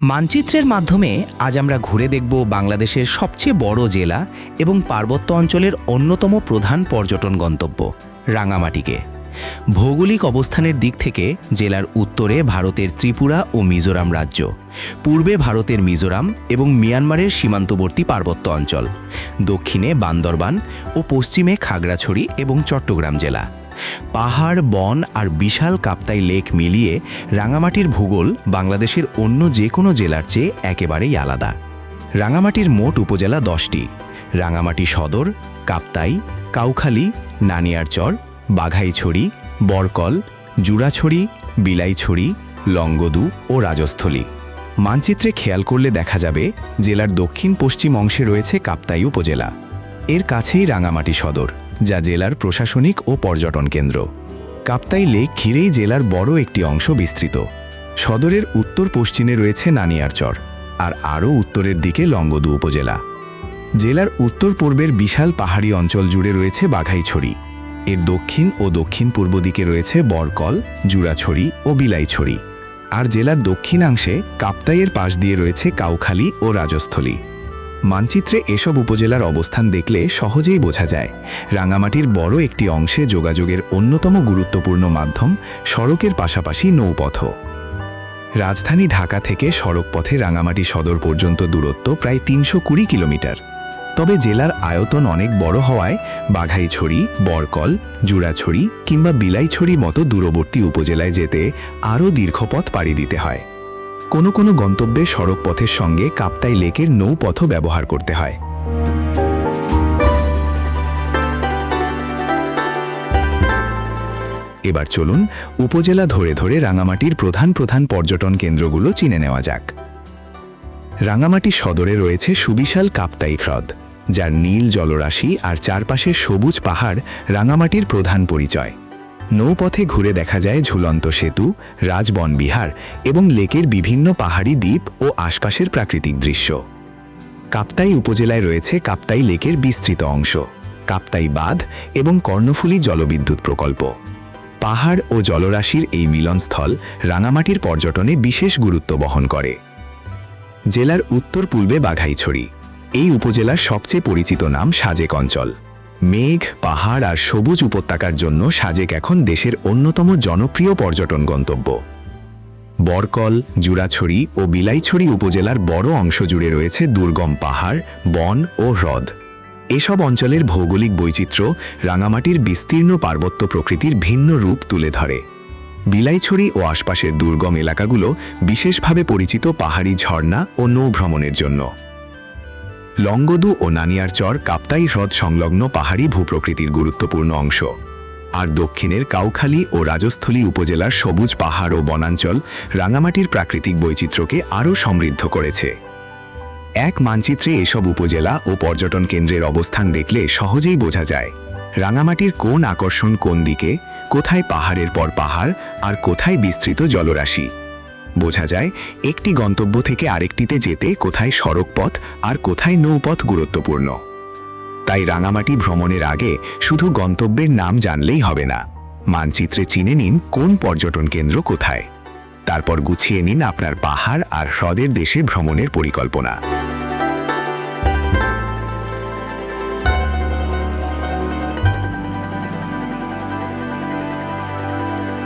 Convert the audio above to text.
মানচিত্রের মাধ্যমে আজ আমরা ঘুরে দেখব বাংলাদেশের সবচেয়ে বড় জেলা এবং পার্বত্য অঞ্চলের অন্যতম প্রধান পর্যটন গন্তব্য রাঙামাটিকে। ভৌগোলিক অবস্থানের দিক থেকে জেলার উত্তরে ভারতের ত্রিপুরা ও মিজোরাম রাজ্য, পূর্বে ভারতের মিজোরাম এবং মিয়ানমারের সীমান্তবর্তী পার্বত্য অঞ্চল, দক্ষিণে বান্দরবান ও পশ্চিমে খাগড়াছড়ি এবং চট্টগ্রাম জেলা। পাহাড়, বন আর বিশাল কাপ্তাই লেক মিলিয়ে রাঙামাটির ভূগোল বাংলাদেশের অন্য যে কোনো জেলার চেয়ে একেবারেই আলাদা। রাঙামাটির মোট উপজেলা 10টি: রাঙামাটি সদর, কাপ্তাই, কাউখালী, নানিয়ারচর, বাঘাইছড়ি, বরকল, জুরাছড়ি, বিলাইছড়ি, লংগদু ও রাজস্থলী। মানচিত্রে খেয়াল করলে দেখা যাবে জেলার দক্ষিণ পশ্চিম অংশে রয়েছে কাপ্তাই উপজেলা। এর কাছেই রাঙামাটি সদর, যা জেলার প্রশাসনিক ও পর্যটন কেন্দ্র। কাপ্তাই লেক ঘিরেই জেলার বড় একটি অংশ বিস্তৃত। সদরের উত্তর পশ্চিমে রয়েছে নানিয়ারচর, আর আরও উত্তরের দিকে লংগদু উপজেলা। জেলার উত্তর পূর্বের বিশাল পাহাড়ি অঞ্চল জুড়ে রয়েছে বাঘাইছড়ি। এর দক্ষিণ ও দক্ষিণ পূর্ব দিকে রয়েছে বরকল, জুরাছড়ি ও বিলাইছড়ি। আর জেলার দক্ষিণাংশে কাপ্তাইয়ের পাশ দিয়ে রয়েছে কাউখালী ও রাজস্থলী। মানচিত্রে এসব উপজেলার অবস্থান দেখলে সহজেই বোঝা যায় রাঙামাটির বড় একটি অংশে যোগাযোগের অন্যতম গুরুত্বপূর্ণ মাধ্যম সড়কের পাশাপাশি নৌপথও। রাজধানী ঢাকা থেকে সড়কপথে রাঙামাটি সদর পর্যন্ত দূরত্ব প্রায় 320 কিলোমিটার। তবে জেলার আয়তন অনেক বড় হওয়ায় বাঘাইছড়ি, বরকল, জুরাছড়ি কিংবা বিলাইছড়ি মতো দূরবর্তী উপজেলায় যেতে আরও দীর্ঘপথ পাড়ি দিতে হয়। কোনো কোনো গন্তব্যে সড়ক পথের সঙ্গে কাপ্তাই লেকের নৌপথও ব্যবহার করতে হয়। এবার চলুন উপজেলা ধরে ধরে রাঙামাটির প্রধান প্রধান পর্যটন কেন্দ্রগুলো চিনে নেওয়া যাক। রাঙামাটি সদরে রয়েছে সুবিশাল কাপ্তাই হ্রদ, যার নীল জলরাশি আর চারপাশের সবুজ পাহাড় রাঙামাটির প্রধান পরিচয়। নৌপথে ঘুরে দেখা যায় ঝুলন্ত সেতু, রাজবন বিহার এবং লেকের বিভিন্ন পাহাড়ি দ্বীপ ও আশপাশের প্রাকৃতিক দৃশ্য। কাপ্তাই উপজেলায় রয়েছে কাপ্তাই লেকের বিস্তৃত অংশ, কাপ্তাই বাঁধ এবং কর্ণফুলী জলবিদ্যুৎ প্রকল্প। পাহাড় ও জলরাশির এই মিলনস্থল রাঙামাটির পর্যটনে বিশেষ গুরুত্ব বহন করে। জেলার উত্তর পূর্বে বাঘাইছড়ি। এই উপজেলার সবচেয়ে পরিচিত নাম সাজেক অঞ্চল। মেঘ, পাহাড় আর সবুজ উপত্যকার জন্য সাজেক এখন দেশের অন্যতম জনপ্রিয় পর্যটন গন্তব্য। বরকল, জুরাছড়ি ও বিলাইছড়ি উপজেলার বড় অংশ জুড়ে রয়েছে দুর্গম পাহাড়, বন ও হ্রদ। এসব অঞ্চলের ভৌগোলিক বৈচিত্র্য রাঙামাটির বিস্তীর্ণ পার্বত্য প্রকৃতির ভিন্ন রূপ তুলে ধরে। বিলাইছড়ি ও আশপাশের দুর্গম এলাকাগুলো বিশেষভাবে পরিচিত পাহাড়ি ঝর্ণা ও নৌভ্রমণের জন্য। লংগদু ও নানিয়ারচর কাপ্তাই হ্রদ সংলগ্ন পাহাড়ি ভূপ্রকৃতির গুরুত্বপূর্ণ অংশ। আর দক্ষিণের কাউখালী ও রাজস্থলী উপজেলার সবুজ পাহাড় ও বনাঞ্চল রাঙামাটির প্রাকৃতিক বৈচিত্র্যকে আরও সমৃদ্ধ করেছে। এক মানচিত্রে এসব উপজেলা ও পর্যটন কেন্দ্রের অবস্থান দেখলে সহজেই বোঝা যায় রাঙামাটির কোন আকর্ষণ কোন দিকে, কোথায় পাহাড়ের পর পাহাড় আর কোথায় বিস্তৃত জলরাশি। বোঝা যায় একটি গন্তব্য থেকে আরেকটিতে যেতে কোথায় সড়কপথ আর কোথায় নৌপথ গুরুত্বপূর্ণ। তাই রাঙামাটি ভ্রমণের আগে শুধু গন্তব্যের নাম জানলেই হবে না, মানচিত্রে চিনে নিন কোন পর্যটন কেন্দ্র কোথায়। তারপর গুছিয়ে নিন আপনার পাহাড় আর হ্রদের দেশে ভ্রমণের পরিকল্পনা।